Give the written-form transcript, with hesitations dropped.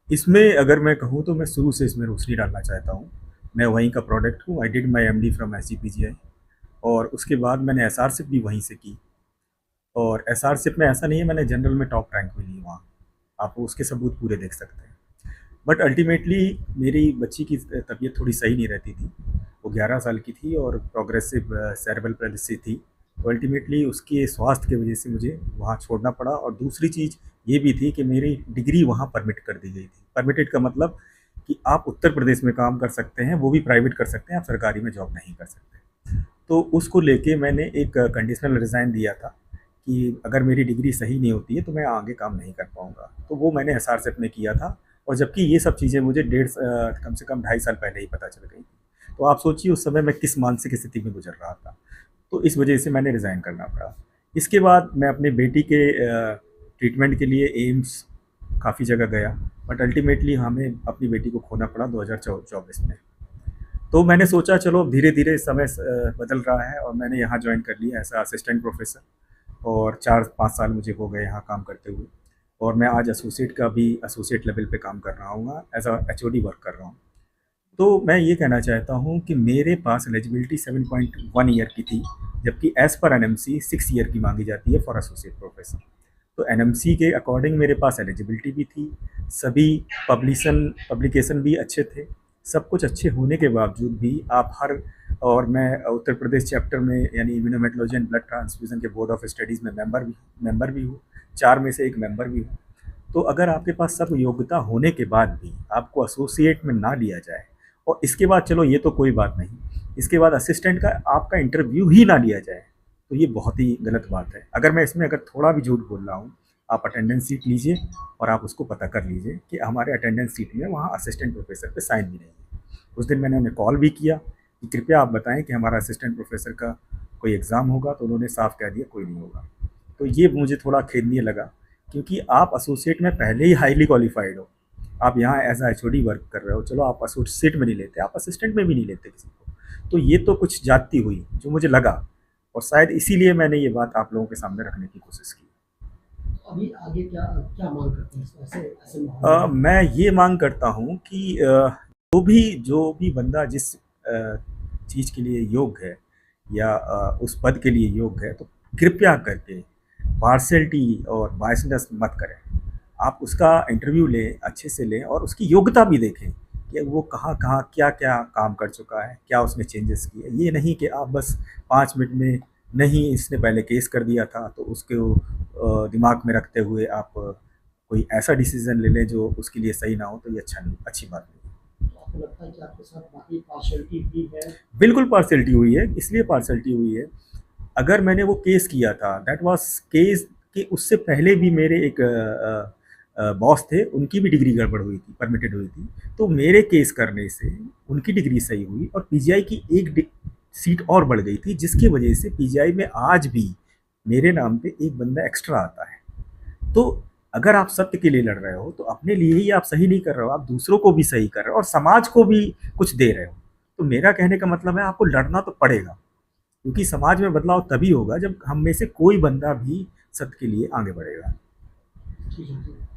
इसमें अगर मैं कहूँ तो मैं शुरू से इसमें रोशनी डालना चाहता हूँ। मैं वहीं का प्रोडक्ट हूँ। I did my MD from SGPGI और उसके बाद मैंने एसआरशिप भी वहीं से की। और एसआरशिप में ऐसा नहीं है मैंने जनरल में टॉप रैंक भी ली वहाँ। आप उसके सबूत पूरे देख सकते हैं। बट अल्टीमेटली मेरी बच्ची की तबीयत थोड़ी सही नहीं रहती थी। वो 11 साल की थी और प्रोग्रेसिव सेरेब्रल पैलिसी थी। तो अल्टीमेटली उसके स्वास्थ्य की वजह से मुझे वहाँ छोड़ना पड़ा। और दूसरी चीज़ ये भी थी कि मेरी डिग्री वहाँ परमिट कर दी गई थी। परमिटेड का मतलब कि आप उत्तर प्रदेश में काम कर सकते हैं, वो भी प्राइवेट कर सकते हैं, आप सरकारी में जॉब नहीं कर सकते। तो उसको लेके मैंने एक कंडीशनल रिज़ाइन दिया था कि अगर मेरी डिग्री सही नहीं होती है तो मैं आगे काम नहीं कर पाऊँगा। तो वो मैंने एसआरशिप में किया था। और जबकि ये सब चीज़ें मुझे कम से कम 2.5 साल पहले ही पता चल गई थी। तो आप सोचिए उस समय मैं किस मानसिक स्थिति में गुजर रहा था। तो इस वजह से मैंने रिज़ाइन करना पड़ा। इसके बाद मैं अपने बेटी के ट्रीटमेंट के लिए एम्स काफ़ी जगह गया। बट अल्टीमेटली हमें अपनी बेटी को खोना पड़ा 2024 में। तो मैंने सोचा चलो धीरे धीरे समय बदल रहा है और मैंने यहाँ ज्वाइन कर लिया एज असिस्टेंट प्रोफेसर। और 4-5 साल मुझे हो गए यहाँ काम करते हुए। और मैं आज एसोसिएट का भी एसोसिएट लेवल पे काम कर रहा हूँ, एज अ एचओडी वर्क कर रहा हूँ। तो मैं ये कहना चाहता हूँ कि मेरे पास एलिजिबिलिटी 7.1 ईयर की थी, जबकि एज़ पर एनएमसी 6 ईयर की मांगी जाती है फॉर एसोसिएट प्रोफेसर। तो एनएमसी के अकॉर्डिंग मेरे पास एलिजिबिलिटी भी थी, सभी पब्लिकेशन भी अच्छे थे। सब कुछ अच्छे होने के बावजूद भी आप हर और मैं उत्तर प्रदेश चैप्टर में यानी इम्यूनोमेटोलॉजी एंड ब्लड ट्रांसफ्यूज़न के बोर्ड ऑफ स्टडीज़ में मेंबर भी हूँ, 4 में से एक मेंबर भी हूँ। तो अगर आपके पास सब योग्यता होने के बाद भी आपको एसोसिएट में ना लिया जाए और इसके बाद चलो ये तो कोई बात नहीं, इसके बाद असिस्टेंट का आपका इंटरव्यू ही ना लिया जाए, तो ये बहुत ही गलत बात है। अगर मैं इसमें अगर थोड़ा भी झूठ बोल रहा हूँ, आप अटेंडेंस सीट लीजिए और आप उसको पता कर लीजिए कि हमारे अटेंडेंस सीट में वहाँ असिस्टेंट प्रोफेसर पे साइन भी नहीं है। उस दिन मैंने उन्हें कॉल भी किया कि कृपया आप बताएं कि हमारा असिस्टेंट प्रोफेसर का कोई एग्ज़ाम होगा, तो उन्होंने साफ कह दिया कोई नहीं होगा। तो ये मुझे थोड़ा खेदनीय लगा, क्योंकि आप एसोसिएट में पहले ही हाईली क्वालिफाइड हो। आप यहाँ एज आ एचओडी वर्क कर रहे हो, चलो आप एसोसिएट में नहीं लेते, आप असिस्टेंट में भी नहीं लेते किसी को। तो ये तो कुछ ज़्यादती हुई जो मुझे लगा, और शायद इसीलिए मैंने ये बात आप लोगों के सामने रखने की कोशिश की। अभी आगे क्या क्या मांग करते हैं ऐसे ऐसे माहौल में? मैं ये मांग करता हूँ कि जो भी बंदा जिस चीज़ के लिए योग्य है या उस पद के लिए योग्य है, तो कृपया करके पार्शियलिटी और बायसनेस मत करें। आप उसका इंटरव्यू लें, अच्छे से लें और उसकी योग्यता भी देखें कि वो कहाँ-कहाँ, क्या-क्या काम कर चुका है, क्या उसने चेंजेस किए। ये नहीं कि आप बस 5 मिनट में नहीं इसने पहले केस कर दिया था तो उसको दिमाग में रखते हुए आप कोई ऐसा डिसीज़न ले लें जो उसके लिए सही ना हो, तो ये अच्छी बात नहीं है। तो आपको लगता है कि आपके साथ बाकी पार्शियलिटी भी है? बिल्कुल पार्शियलिटी हुई है, इसलिए पार्शियलिटी हुई है, अगर मैंने वो केस किया था दैट वाज़ केस कि उससे पहले भी मेरे एक बॉस थे, उनकी भी डिग्री गड़बड़ हुई थी, परमिटेड हुई थी। तो मेरे केस करने से उनकी डिग्री सही हुई और पीजीआई की एक सीट और बढ़ गई थी, जिसकी वजह से पीजीआई में आज भी मेरे नाम पे एक बंदा एक्स्ट्रा आता है। तो अगर आप सत्य के लिए लड़ रहे हो तो अपने लिए ही आप सही नहीं कर रहे हो, आप दूसरों को भी सही कर रहे हो और समाज को भी कुछ दे रहे हो। तो मेरा कहने का मतलब है आपको लड़ना तो पड़ेगा, क्योंकि समाज में बदलाव तभी होगा जब हम में से कोई बंदा भी सत्य के लिए आगे बढ़ेगा। ठीक है।